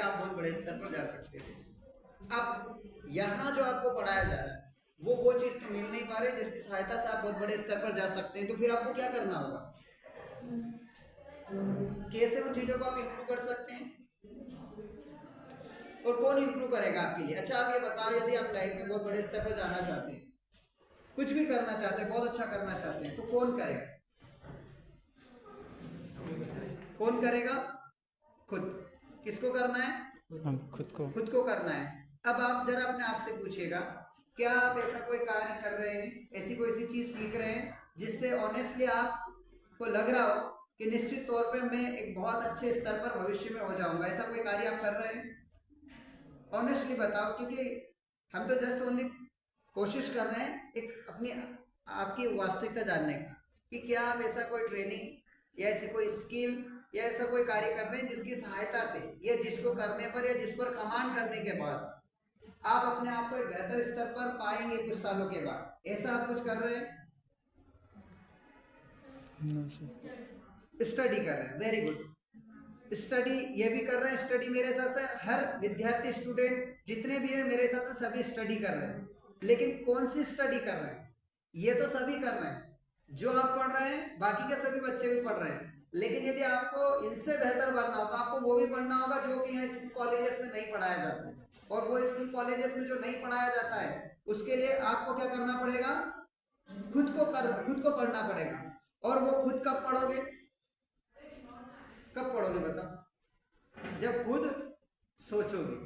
आप बहुत बड़े स्तर पर जा सकते थे। अब यहाँ जो आपको पढ़ाया जा रहा है वो चीज तो मिल नहीं पा रही जिसकी सहायता से आप बहुत बड़े स्तर पर जा सकते हैं, तो फिर आपको क्या करना होगा, कैसे उन चीजों को आप इम्प्रूव कर सकते हैं और कौन इम्प्रूव करेगा आपके लिए। अच्छा आप ये बताओ, यदि आप लाइफ में बहुत बड़े स्तर पर जाना चाहते हैं, कुछ भी करना चाहते हैं, बहुत अच्छा करना चाहते हैं, तो कौन करेगा? कौन करेगा? खुद। किसको करना है? हम खुद को करना है। अब आप जरा अपने आप से पूछिएगा, क्या आप ऐसा कोई कार्य कर रहे हैं, ऐसी कोई सी चीज सीख रहे हैं जिससे ऑनेस्टली आपको लग रहा हो कि निश्चित तौर पे मैं एक बहुत अच्छे स्तर पर भविष्य में हो जाऊंगा? ऐसा कोई कार्य आप कर रहे हैं? ऑनेस्टली बताओ, क्योंकि हम तो जस्ट ओनली कोशिश कर रहे हैं एक अपनी आपकी वास्तविकता जानने का, कि क्या आप ऐसा कोई ट्रेनिंग या ऐसी कोई स्किल या ऐसा कोई कार्य कर रहे हैं जिसकी सहायता से या जिसको करने पर या जिस पर कमांड करने के बाद आप अपने आप को एक बेहतर स्तर पर पाएंगे कुछ सालों के बाद? ऐसा आप कुछ कर रहे हैं? स्टडी कर रहे हैं, वेरी गुड। स्टडी ये भी कर रहे हैं, स्टडी मेरे हिसाब से हर विद्यार्थी स्टूडेंट जितने भी है मेरे हिसाब से सभी स्टडी कर रहे हैं, लेकिन कौन सी स्टडी कर रहे हैं? ये तो सभी कर रहे हैं, जो आप पढ़ रहे हैं बाकी के सभी बच्चे भी पढ़ रहे हैं, लेकिन यदि आपको इनसे बेहतर बनना हो तो आपको वो भी पढ़ना होगा जो कि यहाँ स्कूल कॉलेजेस में नहीं पढ़ाया जाता है, और वो स्कूल कॉलेजेस में जो नहीं पढ़ाया जाता है उसके लिए आपको क्या करना पड़ेगा? खुद को पढ़ना पड़ेगा। और वो खुद कब पढ़ोगे? कब पढ़ोगे बताओ? जब खुद सोचोगे,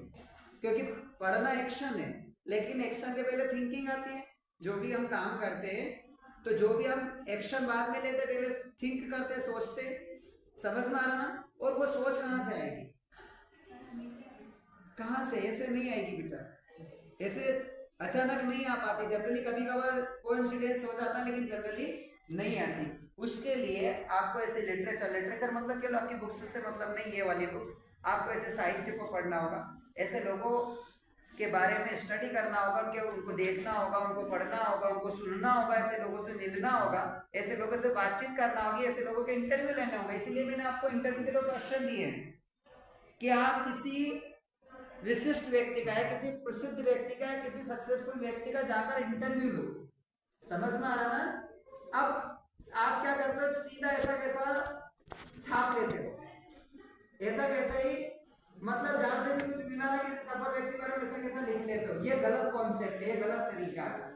क्योंकि पढ़ना एक्शन है, लेकिन एक्शन के पहले थिंकिंग आती है। जो भी हम काम करते हैं तो जो भी हम एक्शन बाद में लेते पहले थिंक करते, सोचते, समझ में आ रहा ना? और वो सोच कहाँ से आएगी? कहाँ से? ऐसे नहीं आएगी बेटा, ऐसे अचानक नहीं आ पाती। जनरली कभी कभार कोइंसिडेंस हो जाता है, लेकिन जनरली नहीं आती। उसके लिए आपको ऐसे लिटरेचर मतलब कि आपकी बुक्स से मतलब नहीं, ये वाली बुक्स, आपको ऐसे साहित्य को पढ़ना होगा, ऐसे लोगों के बारे में स्टडी करना होगा, कि उनको देखना होगा, उनको पढ़ना होगा, उनको सुनना होगा, ऐसे लोगों से मिलना होगा, ऐसे लोगों से बातचीत करना होगी, ऐसे लोगों के इंटरव्यू लेने होंगे। इसलिए मैंने आपको इंटरव्यू के 2 क्वेश्चन दिए कि आप किसी विशिष्ट व्यक्ति का है, किसी प्रसिद्ध व्यक्ति का है, किसी सक्सेसफुल व्यक्ति का जाकर इंटरव्यू लो। समझ में आ रहा ना? अब आप क्या करते हो, सीधा ऐसा कैसा छाप लेते हो, ऐसा कैसे ही मतलब जहां से भी कुछ मिला ना किसी सफल व्यक्ति पर कैसा कैसा लिख लेते हो। ये गलत कॉन्सेप्ट है, ये गलत तरीका है।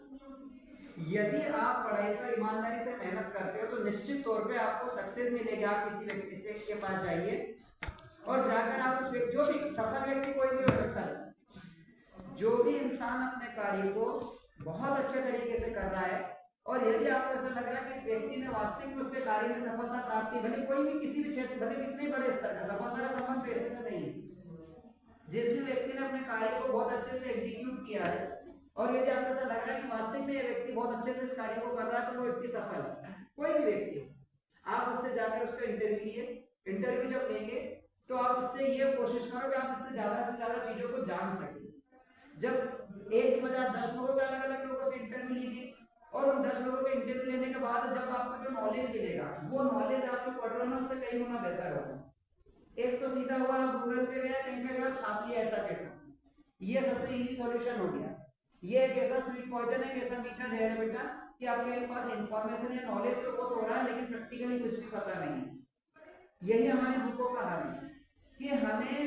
यदि आप पढ़ाई पर ईमानदारी से मेहनत करते हो तो निश्चित तौर पे आपको सक्सेस मिलेगी। आप किसी व्यक्ति से के पास जाइए और जाकर आप उस व्यक्ति, जो भी सफल व्यक्ति कोई भी हो सकता है, जो भी इंसान अपने कार्य को बहुत अच्छे तरीके से कर रहा है, और यदि आपको ऐसा लग रहा है कि इस व्यक्ति ने वास्तविक में उसके कार्य में सफलता प्राप्त की, भले कोई भी किसी भी क्षेत्र, भले कितने बड़े स्तर का, सफलता का संबंध पैसे से नहीं है। जिस भी व्यक्ति ने अपने कार्य को बहुत अच्छे से एग्जीक्यूट किया है, और यदि आपको ऐसा लग रहा है कि वास्तविक में ये व्यक्ति बहुत अच्छे से इस कार्य को कर रहा है, तो वो व्यक्ति सफल है। कोई भी व्यक्ति, आप उससे जाकर उसका इंटरव्यू लिए, इंटरव्यू जब लेंगे तो आप उससे ये कोशिश करो कि आप उससे ज्यादा से ज्यादा चीजों को जान सके। जब एक की बजाय 10 लोगों के अलग अलग लोगों से इंटरव्यू लीजिए, और उन 10 लोगों के इंटरव्यू लेने के बाद जब आपको जो नॉलेज मिलेगा, वो नॉलेज आप जो पढ़ रहे हो उससे कई गुना बेहतर होगा। एक तो सीधा हुआ गूगल पे गया, कहीं पे गया, छाप लिया ऐसा कैसा, ये सबसे इजी सॉल्यूशन हो गया। ये एक ऐसा स्वीट पॉइजन है, कैसा मीठा जहर है बेटा, कि आपके पास इंफॉर्मेशन है, नॉलेज तो बहुत हो रहा है, लेकिन प्रैक्टिकली कुछ भी पता नहीं है। यही हमारी बुकों का हाल है कि हमें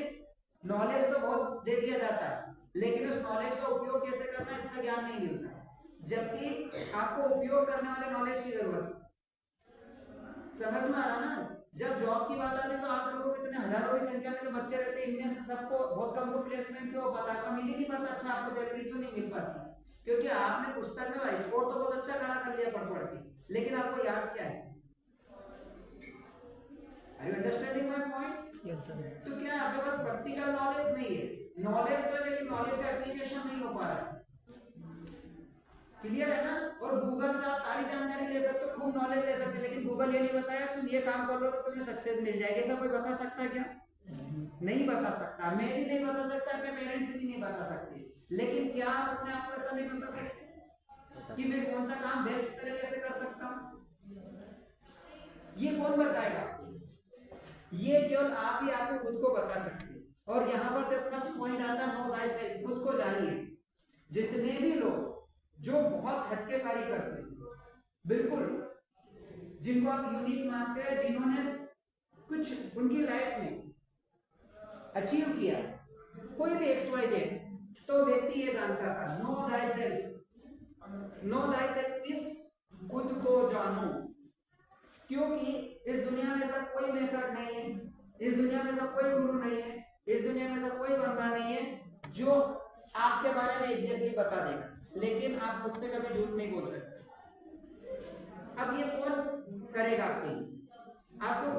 नॉलेज तो बहुत दे दिया जाता है, लेकिन उस नॉलेज का उपयोग कैसे करना है इसका ज्ञान नहीं मिलता, जबकि आपको उपयोग करने वाले नॉलेज की जरूरत है। समझ में आ रहा ना? जब जॉब की बात आती है तो आप लोगों को इतने हजारों की संख्या में जो बच्चे रहते हैं, इनमें से सबको बहुत कम को प्लेसमेंट क्यों हो पाता है, कम ही नहीं पाता, अच्छा आपको सैलरी क्यों नहीं मिल पाती? क्योंकि आपने पुस्तक में स्कोर तो बहुत अच्छा खड़ा कर लिया पढ़ के, लेकिन आपको याद क्या है? Are you understanding my point? Yes sir. तो क्या आपके पास प्रैक्टिकल नॉलेज नहीं है, नॉलेज तो है लेकिन नॉलेज का एप्लीकेशन नहीं हो पा रहा है। क्लियर है ना? और गूगल से आप सारी जानकारी ले सकते हो, खूब नॉलेज ले सकते हो, लेकिन गूगल ये नहीं बताया तुम ये काम कर लो तो तुम्हें सक्सेस मिल जाएगी। ऐसा कोई बता सकता है क्या? नहीं बता सकता, मैं भी नहीं बता सकता, अपने पेरेंट्स भी नहीं बता सकते। लेकिन क्या आप अपने आप को ऐसा नहीं बता सकते कि मैं कौन सा काम बेस्ट तरीके से कर सकता हूँ? ये कौन बताएगा? ये केवल आप ही आपको खुद को बता सकते हैं। और यहाँ पर जब फर्स्ट पॉइंट आता है नो थायसेल्फ, खुद को जानिए। जितने भी लोग जो बहुत हटके कार्य करते हैं, बिल्कुल जिनको आप यूनिक मानते हैं, जिन्होंने कुछ उनकी लाइफ में अचीव किया, कोई भी XYZ, तो व्यक्ति ये जानता था no thyself. No thyself means खुद को जानो, क्योंकि इस दुनिया में ऐसा कोई मेथड नहीं है, इस दुनिया में ऐसा कोई गुरु नहीं है, इस दुनिया में ऐसा कोई बंदा नहीं है जो आपके बारे में एग्जैक्टली बता देगा, लेकिन आप खुद से कभी झूठ नहीं बोल सकते। अब ये कौन करेगा आपके लिए? आपको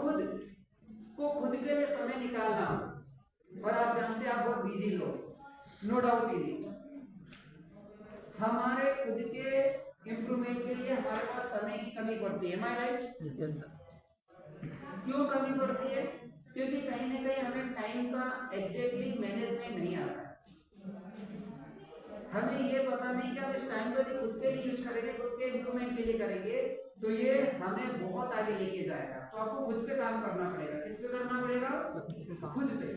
खुद के लिए समय निकालना होगा। और आप जानते हैं आप बहुत बिजी लोग, नो डाउट ही नहीं। हमारे खुद के इंप्रूवमेंट के लिए हमारे पास समय की कमी पड़ती है, एम आई राइट? क्यों कमी पड़ती है? क्योंकि कहीं ना कहीं हमें टाइम का एग्जैक्टली मैनेजमेंट नहीं आता है। हमें ये पता नहीं कि हम इस टाइम को यदि खुद के लिए यूज करेंगे, खुद के इंप्रूवमेंट के लिए करेंगे, तो ये हमें बहुत आगे लेके जाएगा। तो आपको खुद पे काम करना पड़ेगा। किस पे करना पड़ेगा? खुद पे।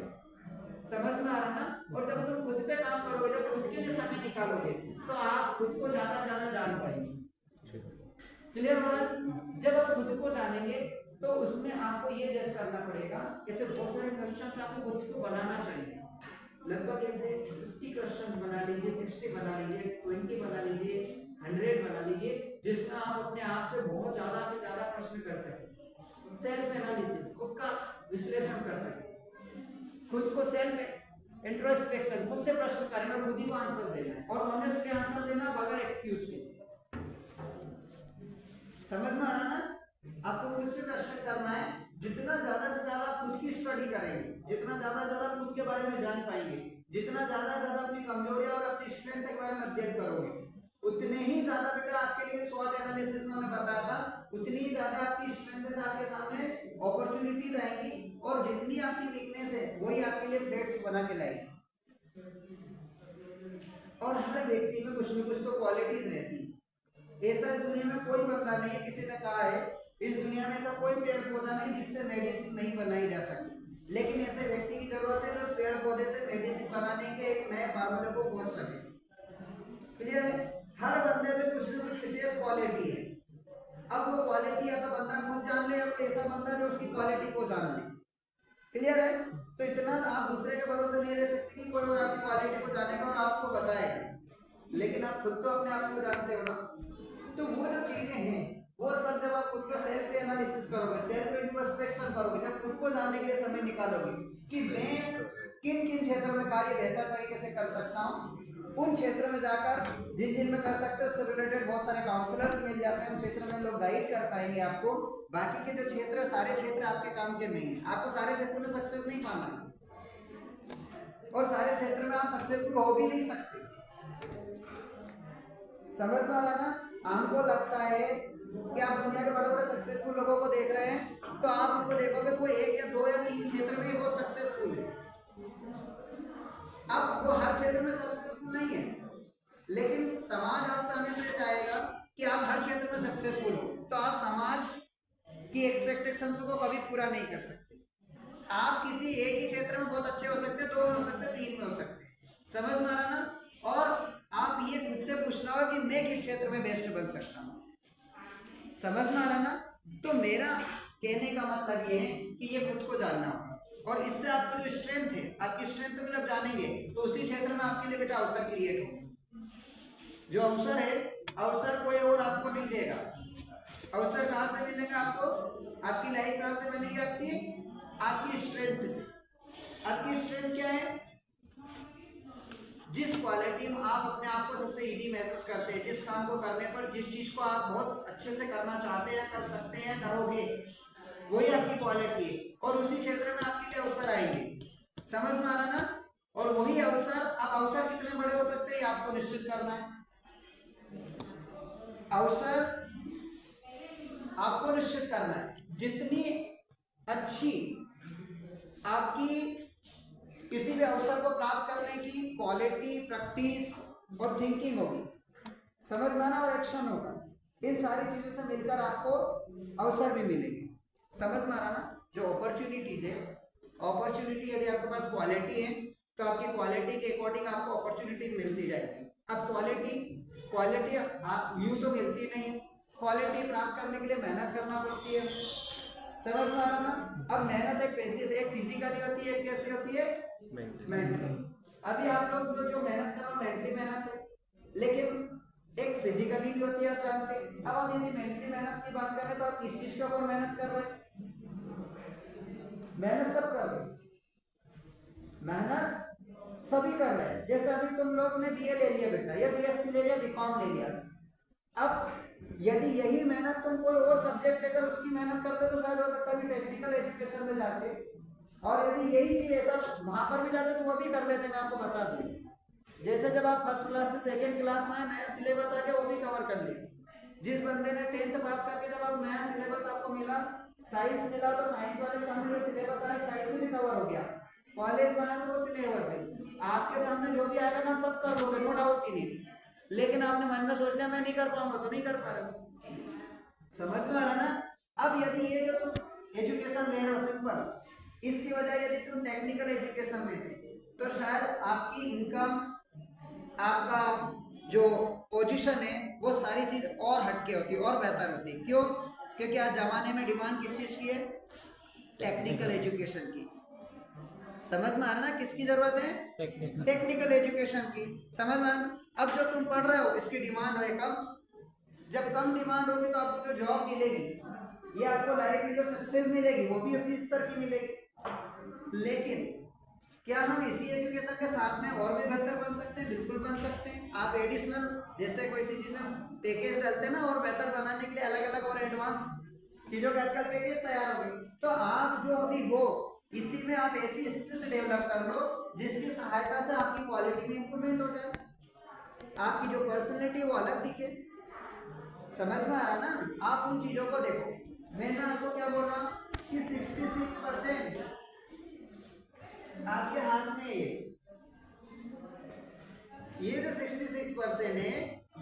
समझ में आ रहा ना? और जब तुम खुद पे काम करोगे, जब खुद के लिए समय निकालोगे, तो आप खुद को ज्यादा जान पाएंगे। क्लियर हो रहा है? जब आप खुद को जानेंगे तो उसमें आपको ये जज करना पड़ेगा। ऐसे बहुत सारे क्वेश्चंस आपको खुद को बनाना चाहिए, लगभग ऐसे 50 क्वेश्चंस बना लीजिए, 60 बना लीजिए, 20 बना लीजिए, 100 बना लीजिए, जिसमें आप अपने आप से बहुत ज्यादा से ज्यादा प्रश्न कर सकें। सेल्फ एनालिसिस, खुद का विश्लेषण कर सकें, खुद को सेल्फ इंट्रोस्पेक्शन, खुद से प्रश्न करें और खुद ही को आंसर देना है, और ऑनेस्टली आंसर देना बगैर एक्सक्यूज के। समझ में आ रहा ना? आपको खुद से क्वेश्चन करना है। जितना ज्यादा से ज्यादा खुद की स्टडी करेंगे, जितना ज्यादा खुद के बारे में जान पाएंगे, जितना ज्यादा अपनी कमजोरियां और अपनी स्ट्रेंथ के बारे में अध्ययन करोगे, उतने ही ज्यादा बेटा आपके लिए स्वॉट एनालिसिस में हमने बताया था, उतनी ही ज्यादा आपकी स्ट्रेंथ से आपके सामने अपॉर्चुनिटीज आएंगी, और जितनी आपकी वीकनेस है वही आपके लिए थ्रेट्स बना के लाएगी। और हर व्यक्ति में कुछ न कुछ तो क्वालिटीज रहती है। ऐसा इस दुनिया में कोई बंदा नहीं है, किसी ने कहा है इस दुनिया में ऐसा कोई पेड़ पौधा नहीं जिससे मेडिसिन नहीं बनाई जा सकती, लेकिन ऐसे व्यक्ति की जरूरत है जो पेड़ पौधे से मेडिसिन बनाने के एक नए फार्मूले को खोज सके। क्लियर है? हर बंदे में कुछ न कुछ विशेष क्वालिटी है। अब वो क्वालिटी या तो बंदा खुद जान ले, या कोई ऐसा बंदा जो उसकी क्वालिटी को जान ले। क्लियर है? तो इतना आप दूसरे के भरोसे नहीं रह सकते कि कोई और आपकी क्वालिटी को जानेगा और आपको बताएगा, लेकिन आप खुद तो अपने आप को जानते हो ना। तो वो जो चीजें हैं वो सब जब आप खुद का सेल्फ एनालिसिस करोगे, सेल्फ इंट्रोस्पेक्शन करोगे, जब खुद को जानने के लिए समय निकालोगे कि मैं किन किन क्षेत्रों में कार्य बेहतर तरीके से कर सकता हूँ, उन क्षेत्रों में जाकर जिन में कर सकते हो उससे रिलेटेड बहुत सारे काउंसलर्स मिल जाते हैं, उन क्षेत्रों में लोग गाइड कर पाएंगे आपको। बाकी के जो क्षेत्र, सारे क्षेत्र आपके काम के नहीं है। आपको सारे क्षेत्रों में सक्सेस नहीं पाना, और सारे क्षेत्र में आप सक्सेसफुल हो भी नहीं सकते। समझ में आ रहा ना? हमको लगता है कि आप दुनिया के बड़े बड़े सक्सेसफुल लोगों को देख रहे हैं, तो आप उनको देखोगे कोई 1 या 2 या 3 क्षेत्र में वो सक्सेसफुल है। अब वो हर क्षेत्र में सक्सेसफुल नहीं है, लेकिन समाज आपसे हमेशा चाहेगा कि आप हर क्षेत्र में सक्सेसफुल हो, तो आप समाज की एक्सपेक्टेशंस को कभी पूरा नहीं कर सकते। आप किसी एक ही क्षेत्र में बहुत अच्छे हो सकते हैं, 2 में हो सकते हैं, 3 में हो सकते हैं। समझ में आ रहा ना? और आप ये खुद से पूछना होगा कि मैं किस क्षेत्र में बेस्ट बन सकता हूँ। समझ में आ रहा ना? तो मेरा कहने का मतलब ये है कि ये खुद को जानना होगा, और इससे आपको जो स्ट्रेंथ है, आपकी स्ट्रेंथ को जब जानेंगे तो उसी क्षेत्र में आपके लिए बेटा अवसर क्रिएट होंगे। जो अवसर है, अवसर कोई और आपको नहीं देगा। अवसर कहाँ से मिलेगा आपको? आपकी लाइफ कहाँ से बनेगी? आपकी स्ट्रेंथ से। आपकी स्ट्रेंथ क्या है? जिस क्वालिटी में आप अपने आप को सबसे इजी महसूस करते हैं, जिस काम को करने पर, जिस चीज को आप बहुत अच्छे से करना चाहते हैं, कर सकते हैं, करोगे, वही आपकी क्वालिटी है, और उसी क्षेत्र में आपके लिए अवसर आएंगे। समझ में आ रहा ना? और वही अवसर, अब अवसर कितने बड़े हो सकते हैं आपको निश्चित करना है। अवसर आपको निश्चित करना है। जितनी अच्छी आपकी किसी भी अवसर को प्राप्त करने की क्वालिटी, प्रैक्टिस और थिंकिंग होगी, समझ में आना, और एक्शन होगा, इन सारी चीजों से मिलकर आपको अवसर भी मिलेंगे। समझ में आ रहा ना? जो अपॉर्चुनिटीज है अपॉर्चुनिटी यदि आपके पास क्वालिटी है तो आपकी क्वालिटी के अकॉर्डिंग आपको अपॉर्चुनिटी मिलती जाएगी। अब क्वालिटी यूं तो मिलती नहीं है, क्वालिटी प्राप्त करने के लिए मेहनत करना पड़ती है। समझ में आ रहा ना? अब मेहनत एक फिजिकली होती है, एक कैसे होती है? मेंटली। अभी आप लोग जो मेहनत कर रहे हो मेंटली मेहनत है, लेकिन एक फिजिकली भी होती है, आप जानते हैं। अब हम यदि मेंटली मेहनत की बात करें तो आप किस चीज के ऊपर मेहनत कर रहे हैं? मेहनत सब कर रहे हैं, मेहनत सभी कर रहे हैं। जैसे अभी तुम लोग ने बीए ले लिया बेटा, या बीएससी ले लिया, बीकॉम ले लिया। अब यदि यही मेहनत तुम कोई और सब्जेक्ट लेकर उसकी मेहनत करते तो शायद हो सकता है टेक्निकल एजुकेशन में जाते, और यदि यही चीज ऐसा वहां पर भी जाते तो वो भी कर लेते। मैं आपको बता दूं, जैसे जब आप फर्स्ट क्लास से सेकंड क्लास में नया सिलेबस आ गया वो भी कवर कर लिए। जिस बंदे ने 10th पास करके जब आप नया सिलेबस आपको मिला, साइंस मिला, तो साइंस वाले के सामने जो सिलेबस आया साइंस भी कवर हो गया। कॉलेज में आया तो वो सिलेबस है, आपके सामने जो भी आएगा ना सब कर लोगे, नो डाउट की नहीं। लेकिन आपने मन में सोच लिया मैं नहीं कर पाऊंगा, तो नहीं कर पा रहे। समझ में आ रहा ना? अब यदि ये जो तुम एजुकेशन ले रहे हो सिंपल, इसकी वजह यदि तुम टेक्निकल एजुकेशन लेते तो शायद आपकी इनकम, आपका जो पोजीशन है वो सारी चीज और हटके होती, और बेहतर होती। क्यों? क्योंकि आज जमाने में डिमांड किस चीज की है? टेक्निकल एजुकेशन की। समझ में आ रहा ना किसकी जरूरत है? टेक्निकल एजुकेशन की। समझ में आ रहा? अब जो तुम पढ़ रहे हो इसकी डिमांड है कम, जब कम डिमांड होगी तो आपको जो जॉब मिलेगी, ये आपको लाइफ में जो सक्सेस मिलेगी वो भी उसी स्तर की मिलेगी। लेकिन क्या हम इसी एजुकेशन के साथ में और भी बेहतर बन सकते हैं? बिल्कुल बन सकते हैं। आप एडिशनल जैसे कोई सी चीज में पैकेज डालते हैं ना, और बेहतर बनाने के लिए अलग अलग और एडवांस चीजों के आजकल पैकेज तैयार हो गए, तो आप जो अभी हो इसी में आप ऐसी स्किल्स डेवलप कर लो जिसकी सहायता से आपकी क्वालिटी में इंप्रूवमेंट हो जाए, आपकी जो पर्सनैलिटी वो अलग दिखे। समझ में आ रहा ना? आप उन चीजों को देखो। मैंने आपको क्या बोल रहा हूँ कि 66% आपके हाथ में ये जो 66% है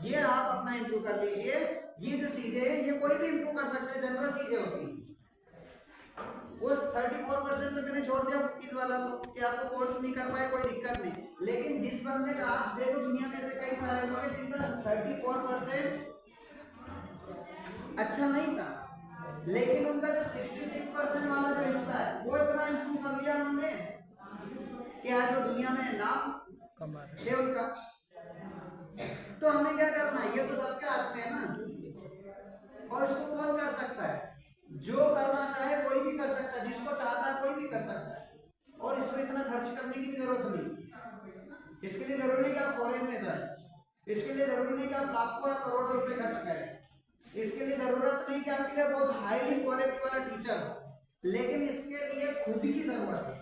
ये आप अपना इंप्रूव कर लीजिए। ये जो चीजें है ये कोई भी इंप्रूव कर सकते हैं, जनरल चीजें होती हैं। उस 34% तो मैंने छोड़ दिया बुकिस वाला, तो कि आपको कोर्स नहीं कर पाए कोई दिक्कत नहीं, लेकिन जिस बंदे का आप देखो दुनिया में ऐसे कई सारे लोग हैं जिनका 34% अच्छा नहीं था, लेकिन उनका जो 66% वाला जो हिस्सा है वो इतना इंप्रूव कर लिया उन्होंने कि आज वो दुनिया में नाम कमा रहे हैं उनका। तो हमें क्या करना है? ये तो सबके हाथ में है ना, और इसको कौन कर सकता है? जो करना चाहे कोई भी कर सकता है, जिसको चाहता है कोई भी कर सकता है, और इसमें इतना खर्च करने की भी जरूरत नहीं। इसके लिए जरूरी नहीं कि आप फॉरेन में जाए, इसके लिए जरूरी नहीं कि आप लाखों या करोड़ों रुपए खर्च करें, इसके लिए जरूरत नहीं कि आपके लिए बहुत हाईली क्वालिटी वाला टीचर हो, लेकिन इसके लिए खुद की जरूरत है।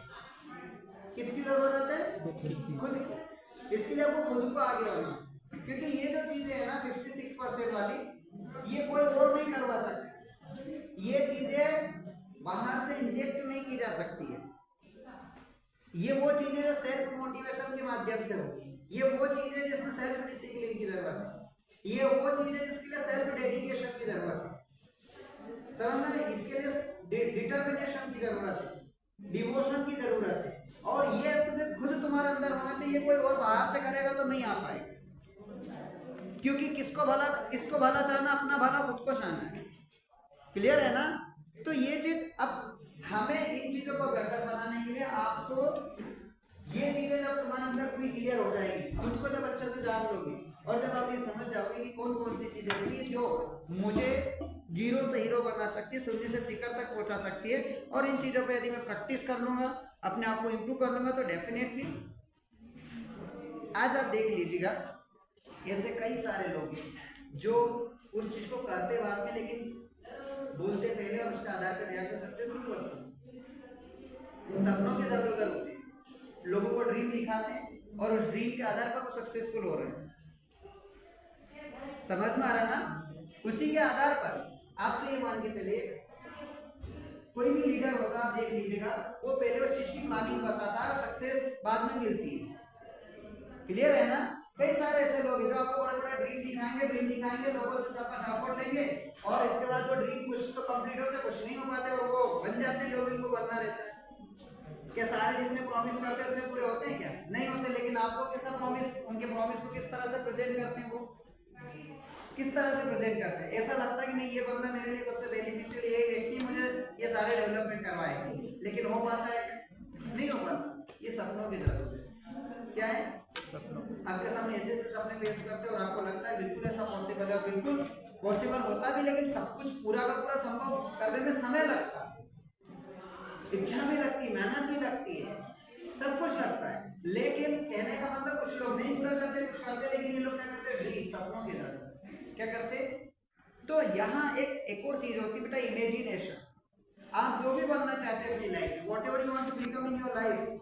किसकी जरूरत है? खुद की। इसके लिए आपको खुद को आगे बढ़ना, क्योंकि ये जो चीजें है ना 66% वाली, ये कोई और नहीं करवा सकता। ये चीजें बाहर से इंजेक्ट नहीं की जा सकती है। ये वो चीजें जो सेल्फ मोटिवेशन के माध्यम से होगी, ये वो चीजें जिसमें सेल्फ डिसिप्लिन की जरूरत है, ये वो चीजें जिसके लिए सेल्फ डेडिकेशन की जरूरत है। समझ में? इसके लिए डिटर्मिनेशन की जरूरत है, डिवोशन की जरूरत है, और ये तुम्हें खुद तुम्हारे अंदर होना चाहिए। कोई और बाहर से करेगा तो नहीं आ पाएगा, क्योंकि किसको भला चाहना, अपना भला खुद को चाहना है। क्लियर है ना? तो ये चीज, अब हमें इन चीजों को बेहतर बनाने के लिए आपको ये चीजें जब तुम्हारे अंदर पूरी क्लियर हो जाएगी, खुद को जब अच्छे से जान लोगे, और जब आप ये समझ जाओगे कि कौन कौन सी चीजें ऐसी है जो मुझे जीरो से हीरो बना सकती है, शून्य से शिखर तक पहुंचा सकती है, और इन चीजों पे यदि मैं प्रैक्टिस कर लूंगा, अपने आप को इम्प्रूव कर लूंगा, तो डेफिनेटली आज आप देख लीजिएगा ऐसे कई सारे लोग हैं जो उस चीज को करते बाद में लेकिन बोलते पहले और उसके आधार पर ध्यान सक्सेसफुल पर्सन, सपनों के जादूगर होते हैं, लोगों को ड्रीम दिखाते हैं और उस ड्रीम के आधार पर वो सक्सेसफुल हो रहे हैं। समझ में आ रहा ना? उसी के आधार पर आप तो ये मान के चलिए, कोई भी लीडर होगा आप देख लीजिएगा, वो पहले उस चीज की प्लानिंग बताता है, सक्सेस बाद में मिलती है। क्लियर है ना? कई सारे ऐसे लोग हैं जो आपको बड़ा बड़ा ड्रीम दिखाएंगे, लोगों से सबका सपोर्ट लेंगे, और इसके बाद वो ड्रीम कुछ तो कंप्लीट होते, कुछ नहीं हो पाते, और वो बन जाते हैं जो इनको बनना रहता है। क्या सारे जितने प्रॉमिस करते हैं उतने पूरे होते हैं क्या? नहीं होते। लेकिन आपको कैसा प्रॉमिस, उनके प्रॉमिस को किस तरह से प्रेजेंट करते हैं, वो किस तरह से प्रेजेंट करते हैं? ऐसा लगता है कि नहीं ये बंदा मेरे लिए सबसे बेनिफिशियल, ये व्यक्ति मुझे ये सारे डेवलपमेंट करवाएगा, लेकिन हो पाता है क्या? नहीं हो पाता। ये सपनों की जरूरत है। क्या है? आपके सामने ऐसे ऐसे सपने पेश करते हैं और आपको लगता है बिल्कुल ऐसा पॉसिबल है, बिल्कुल पॉसिबल होता भी, लेकिन सब कुछ पूरा का पूरा संभव करने में समय लगता है, इच्छा भी लगती है, मेहनत भी लगती है, सब कुछ लगता है। लेकिन कहने का मतलब कुछ लोग नहीं पूरा करते, कुछ करते, लेकिन ये लोग क्या करते हैं? ड्रीम, सपनों की जरूरत क्या करते? तो यहाँ एक और चीज होती है बेटा, इमेजिनेशन। आप जो भी बनना चाहते हैं अपनी लाइफ में, whatever you want to become in your life,